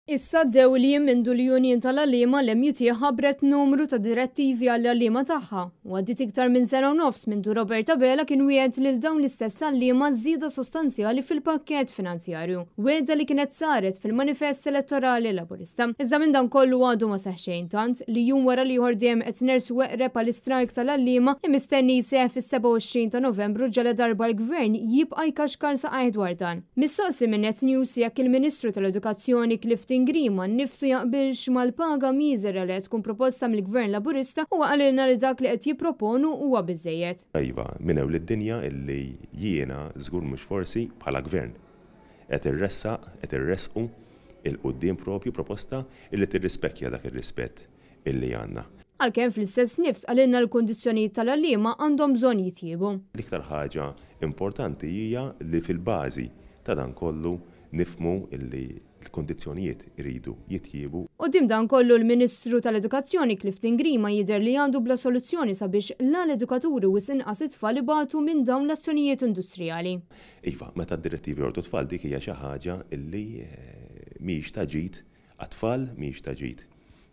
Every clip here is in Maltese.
Issa d-dewliem mindu l-Union tal-Għalliema l-MUT ħabbret numru ta' direttivi għall-għalliema tagħha u għaddit iktar minn sena u nofs mindu Roberta Bela kien wieħed lil dawn l-istess għalliema żieda sostanzjali fil-pakkett finanzjarju, wiegħda li kienet saret fil-manifest elettorali Laburista. Iżda minn dan kollu għadu ma seħħ xejn tant li jum wara li ieħor dejjem qed nersu weqreb għall-istrajk tal-għalliema imistenni jseħħ fis-27 ta' Novembru ġala darba l-Gvern jibqa' jkaxkar saqajh dwar dan. Mistoqsi minn Net News jekk il-Ministru tal-Edukazzjoni Clifton Grima nnifsu jaqbilx mal-paga miżera li qed tkun proposta mill-Gvern Laburista u qalilna li dak li qed jipproponu huwa biżejjed. Iva, minn hawn lid-dinja illi jiena żgur mhux forsi bħala Gvern qed irresqu il-quddiem propju proposta illi tirrispettja dak ir-rispett illi għandna. Għalkemm fl-istess nifs qalilna l-kundizzjonijiet tal-għalliema għandhom bżonn jitjiebu. L-iktar ħaġa importanti hija li fil-bażi ta' dan kollu nifhmu illi l-kondizzjonijiet iridu jitjiebu. Quddiem dan kollu l-Ministru tal-Edukazzjoni Clifton Grima jidher li għandu bla soluzzjoni sabiex l-edukaturi wis inqas it-tfal ibatu minn dawn l-azzjonijiet industrijali. Iva, meta d-direttivi jordu tfal dik hija xi ħaġa illi mhix ta' ġid għat-tfal, mhix ta' ġid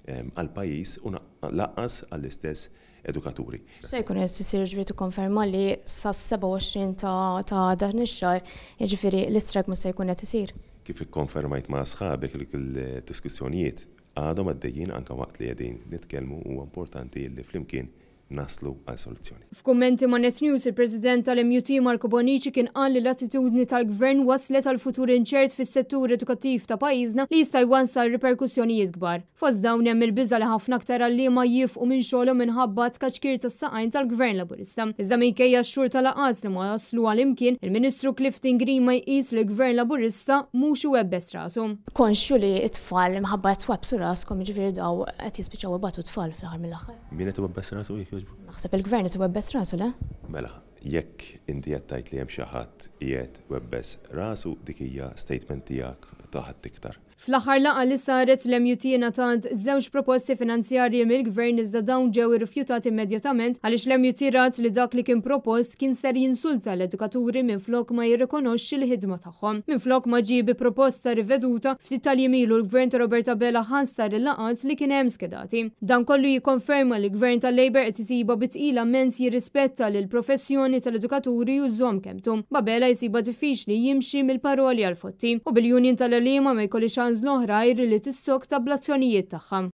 għall-pajjiż u laqqas għall-istess edukaturi. Se jkun qed isir ġifieri tikkonferma li sas-27 ta' dan ix-xahar jiġifieri l-istrajk mhux se jkun qed isir. Kif ikkonfermajt ma' sħabek li il-diskussjonijiet għadhom għaddejjin anke waqt li qegħdin nitkellmu huwa importanti li flimkien naslu għal soluzzjoni. F'kummenti ma' Net News, il-President tal-MUT Marco Bonici kien qal li l-attitudni tal-Gvern waslet għal futur inċert fis-settur edukattiv ta' pajjiżna li jista' jwassal riperkussjonijiet kbar. Fost dawn hemm il-biża li ħafna aktar għalliema jifqu minn xogħolhom minħabba tkaċkir tas-saqajn tal-Gvern Laburista. Iżda minkejja x-xhur tal-laqgħat li ma jaslu għal imkien, il-Ministru Clifton Grima jqis li l-Gvern Laburista mhux iwebbes rasu. Konxju li t-tfal minħabba twabsu raskom jiġifieri daw qed jispiċċaw ibatu tfal fl-aħħar mill-aħħar. Min qed iwebbes rasu Naħseb il-Gvern qed iwebbes rasu le? Mela, jekk inti qed tgħid li hemm xi ħadd qiegħed webbes rasu dik hija statement tiegħek taħat iktar. Fl-aħħar laqgħa li saret l-MUT ngħatat żewġ proposti finanzjarji mill-Gvern iżda dawn ġew irrifjutat immedjatament għaliex l-MUT rat li dak li kien propost kien ser jinsulta l-edukaturi minflok ma jirrikonoxxi l-ħidma tagħhom. Minflok ma ġiebi proposta riveduta ftit tal-jimilu l-Gvern ta' Roberta Bela ħansar il-laqgħat li kien hemm skedati. Dan kollu jikkonferma li l-Gvern tal-Labor qed isiba bitqila mens jirrispetta lil professjoni tal-edukaturi u żomm kemmtu. Bela jsiba diffiċli jimxi mill-paroli għal fotti u bil-Union tal-Għalliema ma jkollix l-oħra li tissok ta' blazzjonijiet tagħha.